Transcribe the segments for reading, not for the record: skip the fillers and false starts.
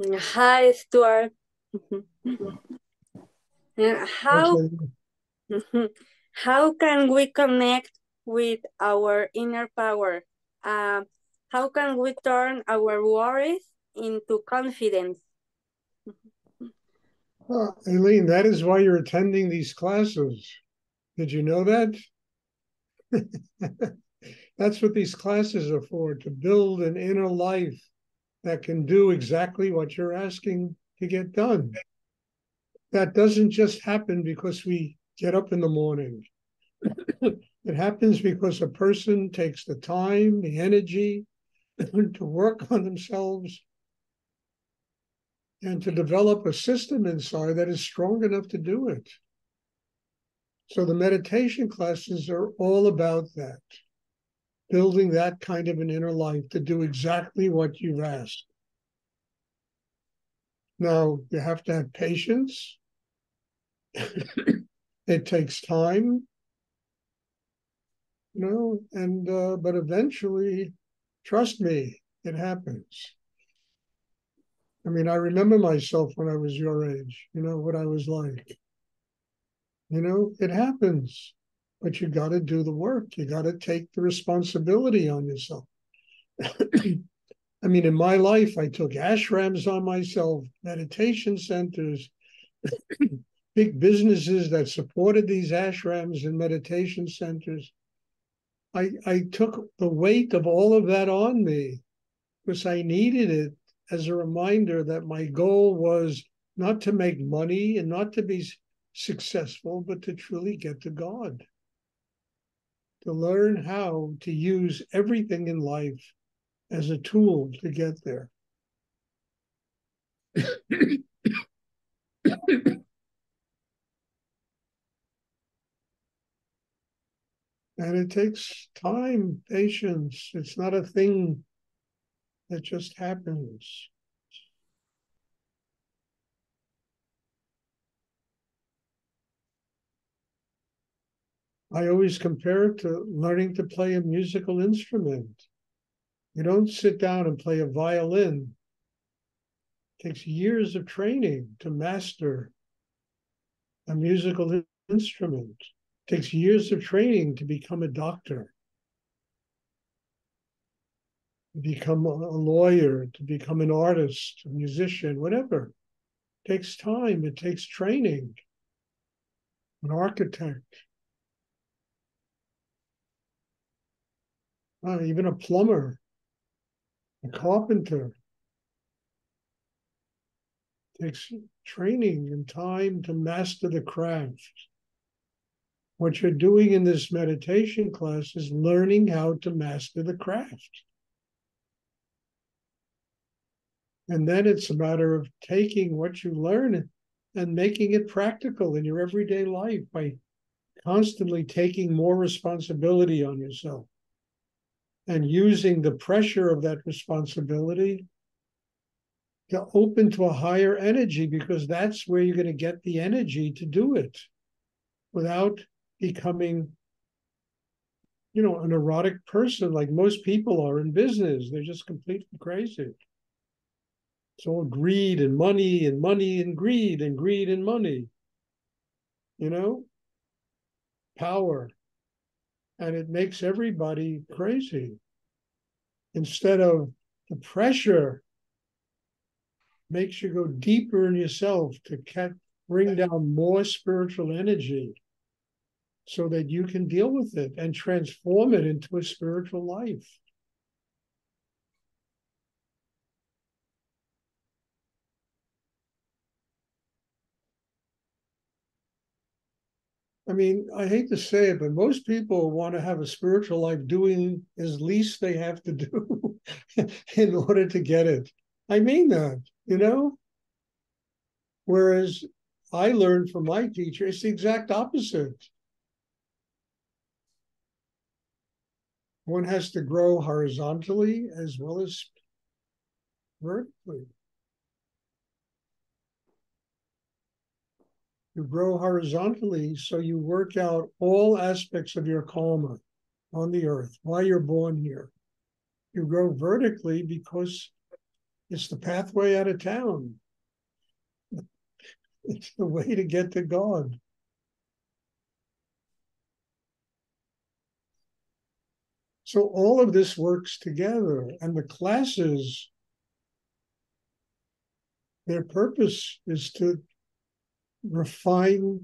Hi, Stuart. How Okay. how can we connect with our inner power? Um, how can we turn our worries into confidence? Eileen, that is why you're attending these classes. Did you know that? That's what these classes are for, to build an inner life that can do exactly what you're asking to get done. That doesn't just happen because we get up in the morning. It happens because a person takes the time, the energy to work on themselves and to develop a system inside that is strong enough to do it. So the meditation classes are all about that, building that kind of an inner life to do exactly what you've asked. Now, you have to have patience. It takes time, and but eventually, trust me, it happens. I mean, I remember myself when I was your age, what I was like. It happens, but you got to do the work. You got to take the responsibility on yourself. I mean, in my life, I took ashrams on myself, meditation centers, big businesses that supported these ashrams and meditation centers. I took the weight of all of that on me because I needed it as a reminder that my goal was not to make money and not to be successful, but to truly get to God, to learn how to use everything in life as a tool to get there. And it takes time, patience. It's not a thing that just happens. I always compare it to learning to play a musical instrument. You don't sit down and play a violin. It takes years of training to master a musical instrument. It takes years of training to become a doctor, to become a lawyer, to become an artist, a musician, whatever. It takes time, it takes training. An architect, even a plumber, a carpenter, takes training and time to master the craft. What you're doing in this meditation class is learning how to master the craft. And then it's a matter of taking what you learn and making it practical in your everyday life by constantly taking more responsibility on yourself and using the pressure of that responsibility to open to a higher energy, because that's where you're going to get the energy to do it without becoming, a neurotic person like most people are in business. They're just completely crazy. It's all greed and money and money and greed and greed and money, you know, power. And it makes everybody crazy. Instead of the pressure makes you go deeper in yourself to bring down more spiritual energy so that you can deal with it and transform it into a spiritual life. I mean, I hate to say it, but most people want to have a spiritual life doing as least they have to do in order to get it. I mean that. Whereas I learned from my teacher, it's the exact opposite. One has to grow horizontally as well as vertically. You grow horizontally, so you work out all aspects of your karma on the earth, why you're born here. You grow vertically because It's the pathway out of town. It's the way to get to God. So all of this works together, and the classes, their purpose is to refine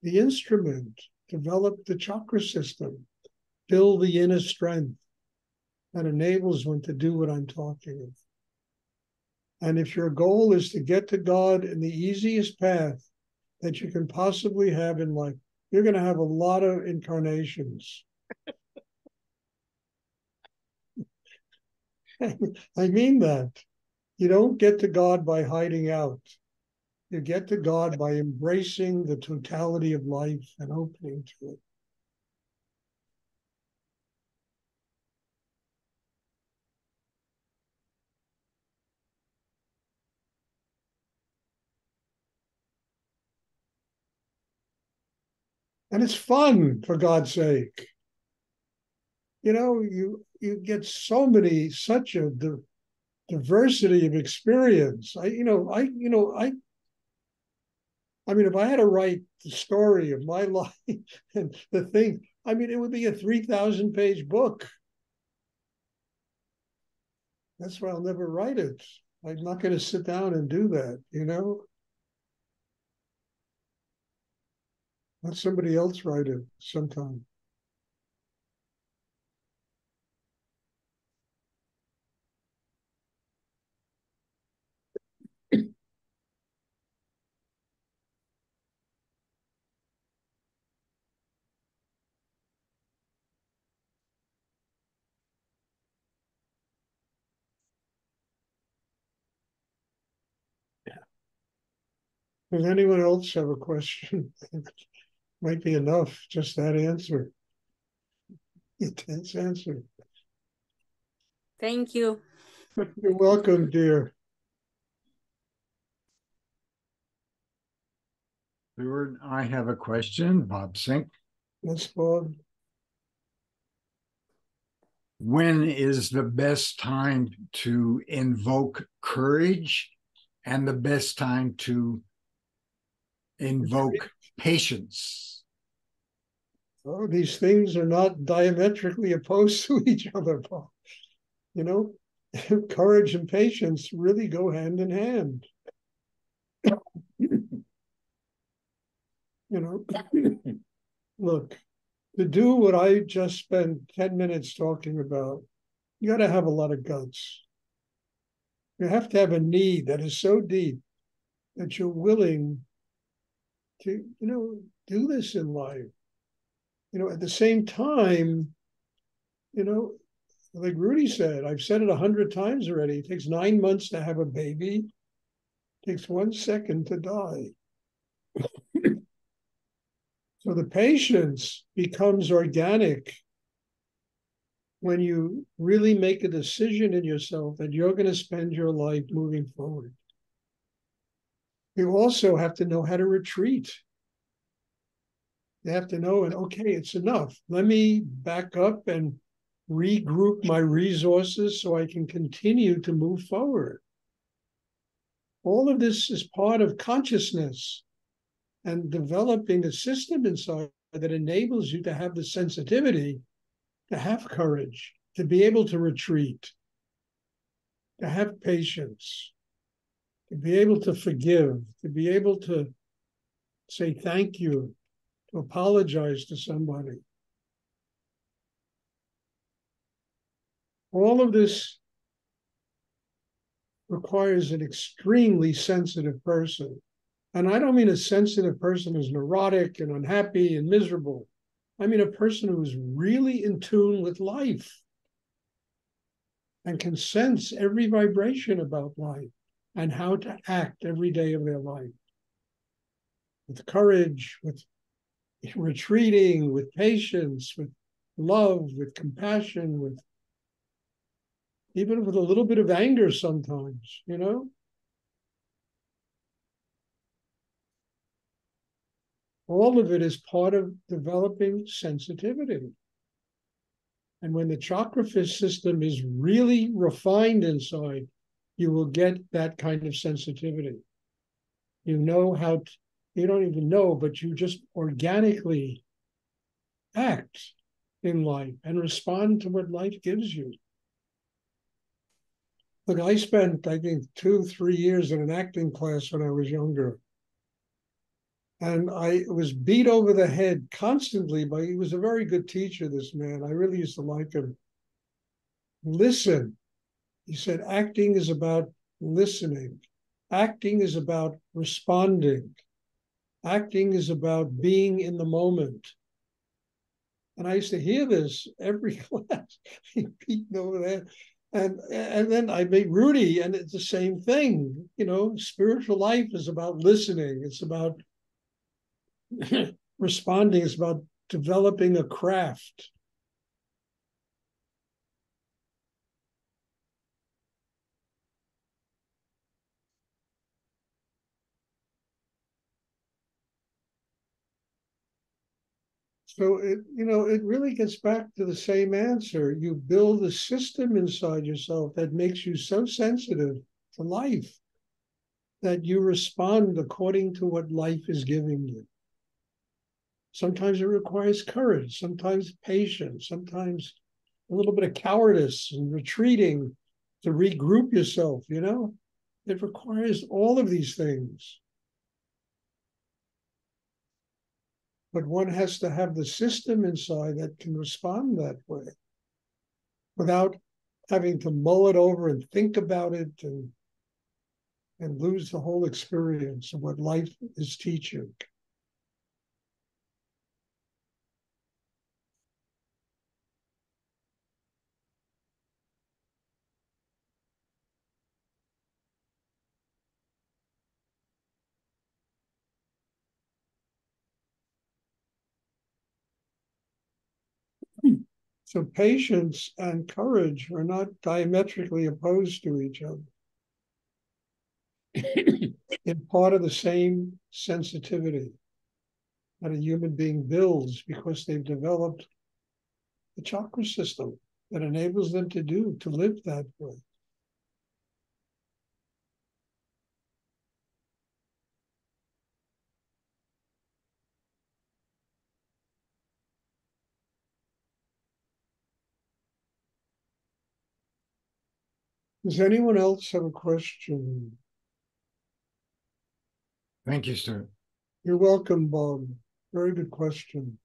the instrument, develop the chakra system, build the inner strength that enables one to do what I'm talking of. And if your goal is to get to God in the easiest path that you can possibly have in life, you're going to have a lot of incarnations. I mean that. You don't get to God by hiding out. You get to God by embracing the totality of life and opening to it. And it's fun, for God's sake. You know, you get such a diversity of experience. I mean, if I had to write the story of my life and the thing, I mean, it would be a 3,000-page book. That's why I'll never write it. I'm not going to sit down and do that, you know? Let somebody else write it sometime. Does anyone else have a question? Might be enough, just that answer. Intense answer. Thank you. You're welcome, dear. Stuart, I have a question. Bob Sink. Yes, Bob. When is the best time to invoke courage and the best time to invoke patience? Oh, these things are not diametrically opposed to each other, Bob. You know, courage and patience really go hand in hand. You know, look, to do what I just spent 10 minutes talking about, you got to have a lot of guts. You have to have a need that is so deep that you're willing to, you know, do this in life. You know, at the same time, you know, like Rudy said, I've said it 100 times already. It takes 9 months to have a baby. It takes 1 second to die. So the patience becomes organic when you really make a decision in yourself that you're going to spend your life moving forward. You also have to know how to retreat. You have to know, and okay, it's enough. Let me back up and regroup my resources so I can continue to move forward. All of this is part of consciousness and developing a system inside that enables you to have the sensitivity, to have courage, to be able to retreat, to have patience, to be able to forgive, to be able to say thank you, to apologize to somebody. All of this requires an extremely sensitive person. And I don't mean a sensitive person who's neurotic and unhappy and miserable. I mean a person who is really in tune with life and can sense every vibration about life and how to act every day of their life. With courage, with retreating, with patience, with love, with compassion, with even with a little bit of anger sometimes, you know? All of it is part of developing sensitivity. And when the chakra system is really refined inside, you will get that kind of sensitivity. You know how to, you don't even know, but you just organically act in life and respond to what life gives you. Look, I spent, I think, 2-3 years in an acting class when I was younger. And I was beat over the head constantly by, he was a very good teacher, this man. I really used to like him. Listen, he said, acting is about listening. Acting is about responding. Acting is about being in the moment. And I used to hear this every class. He beat me over there. And then I made Rudy, and it's the same thing. You know, spiritual life is about listening. It's about responding. It's about developing a craft. So it really gets back to the same answer. You build a system inside yourself that makes you so sensitive to life that you respond according to what life is giving you. Sometimes it requires courage, sometimes patience, sometimes a little bit of cowardice and retreating to regroup yourself, you know? It requires all of these things. But one has to have the system inside that can respond that way without having to mull it over and think about it and lose the whole experience of what life is teaching. So patience and courage are not diametrically opposed to each other. They're part of the same sensitivity that a human being builds because they've developed the chakra system that enables them to live that way. Does anyone else have a question? Thank you, Stuart. You're welcome, Bob. Very good question.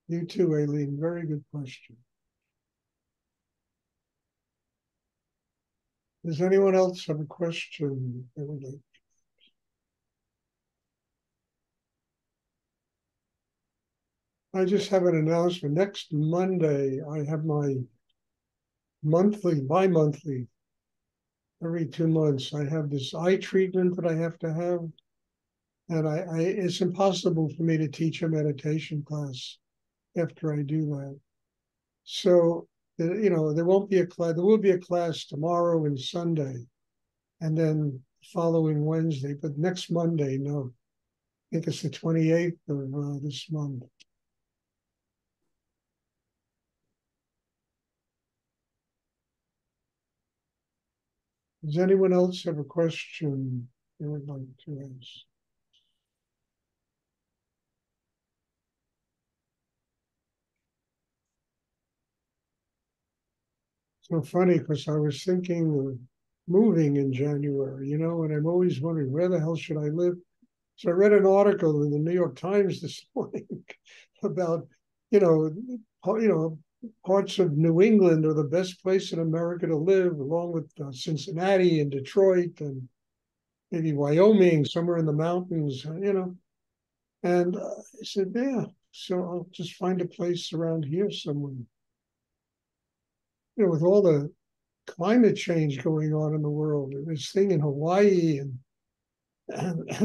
You too, Aileen. Very good question. Does anyone else have a question? I just have an announcement. Next Monday, I have my bi-monthly, every 2 months, I have this eye treatment that I have to have. And it's impossible for me to teach a meditation class after I do that. So, there won't be a class. There will be a class tomorrow and Sunday, and then following Wednesday. But next Monday, no. I think it's the 28th of this month. Does anyone else have a question they would like to ask? So funny, because I was thinking of moving in January, and I'm always wondering, where the hell should I live? So I read an article in the New York Times this morning about, you know, parts of New England are the best place in America to live, along with Cincinnati and Detroit and maybe Wyoming, somewhere in the mountains. And I said, yeah, so I'll just find a place around here somewhere. With all the climate change going on in the world, this thing in Hawaii and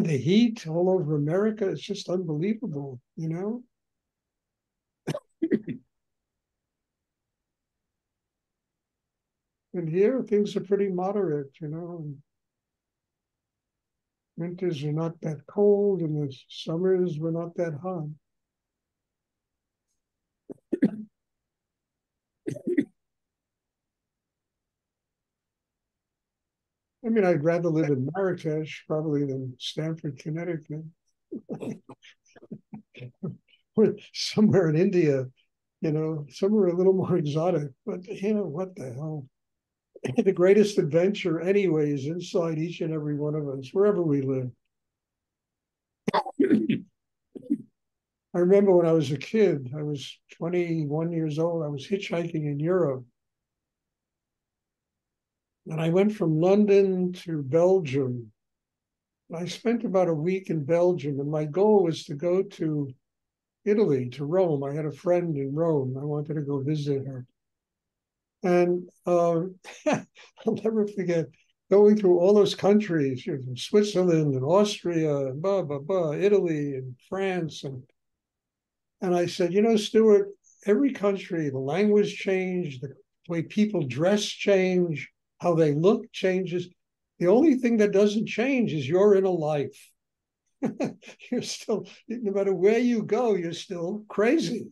the heat all over America, it's just unbelievable. And here things are pretty moderate. Winters are not that cold and the summers were not that hot. I mean, I'd rather live in Marrakesh probably than Stamford, Connecticut. Or somewhere in India, somewhere a little more exotic. But, what the hell? The greatest adventure, anyway, is inside each and every one of us, wherever we live. I remember when I was a kid, I was 21 years old, I was hitchhiking in Europe. And I went from London to Belgium. I spent about a week in Belgium, and my goal was to go to Italy, to Rome. I had a friend in Rome. I wanted to go visit her. And I'll never forget going through all those countries, from Switzerland and Austria, and Italy and France. And I said, Stuart, every country, the language changed, the way people dress change, how they look changes. The only thing that doesn't change is your inner life. You're still, no matter where you go, you're still crazy.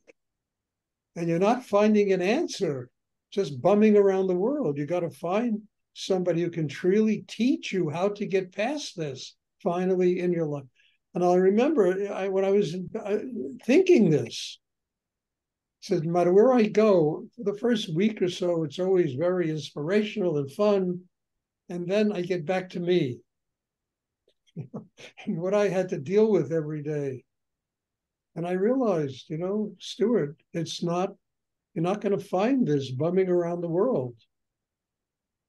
And you're not finding an answer, just bumming around the world. You got to find somebody who can truly teach you how to get past this finally in your life. And I remember when I was thinking this, said, no matter where I go, for the first week or so, it's always very inspirational and fun. And then I get back to me and what I had to deal with every day. And I realized, Stuart, you're not going to find this bumming around the world.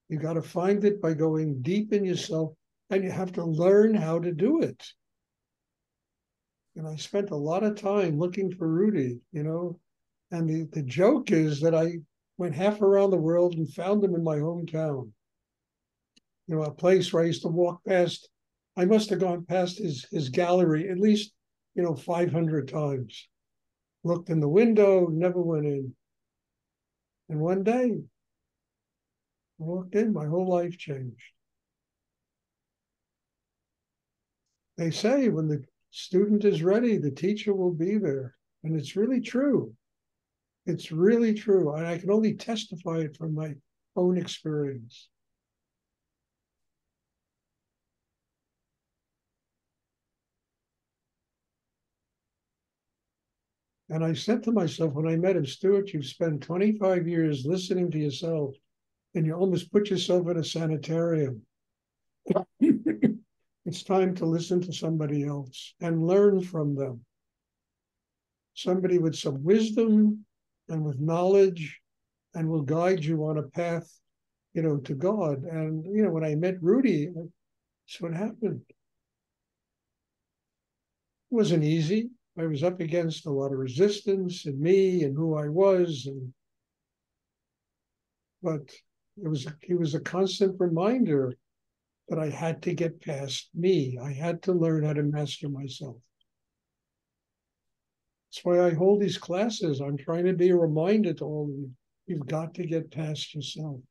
You got to find it by going deep in yourself, and you have to learn how to do it. And I spent a lot of time looking for Rudy, and the joke is that I went half around the world and found him in my hometown. A place where I used to walk past. I must have gone past his gallery at least, 500 times. Looked in the window, never went in. And one day, I walked in, my whole life changed. They say when the student is ready, the teacher will be there. And it's really true. It's really true. And I can only testify it from my own experience. And I said to myself when I met him, Stuart, you've spent 25 years listening to yourself, and you almost put yourself in a sanitarium. It's time to listen to somebody else and learn from them. Somebody with some wisdom and with knowledge and will guide you on a path, to God. And, when I met Rudy, that's what happened. It wasn't easy. I was up against a lot of resistance in me and who I was. But he was a constant reminder that I had to get past me. I had to learn how to master myself. That's why I hold these classes. I'm trying to be a reminder to all of you. You've got to get past yourself.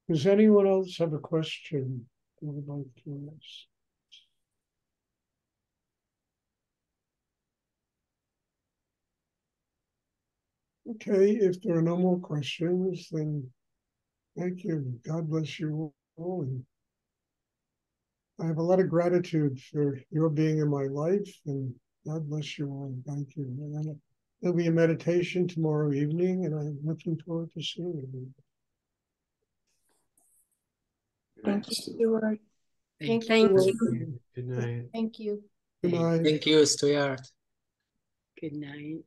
Does anyone else have a question? Okay, if there are no more questions, then thank you. God bless you all. And I have a lot of gratitude for your being in my life, and God bless you all. Thank you. And there'll be a meditation tomorrow evening, and I'm looking forward to seeing you. Thank you, Stuart. Thank you. Good night. Thank you. Good night. Thank you, Stuart. Good night.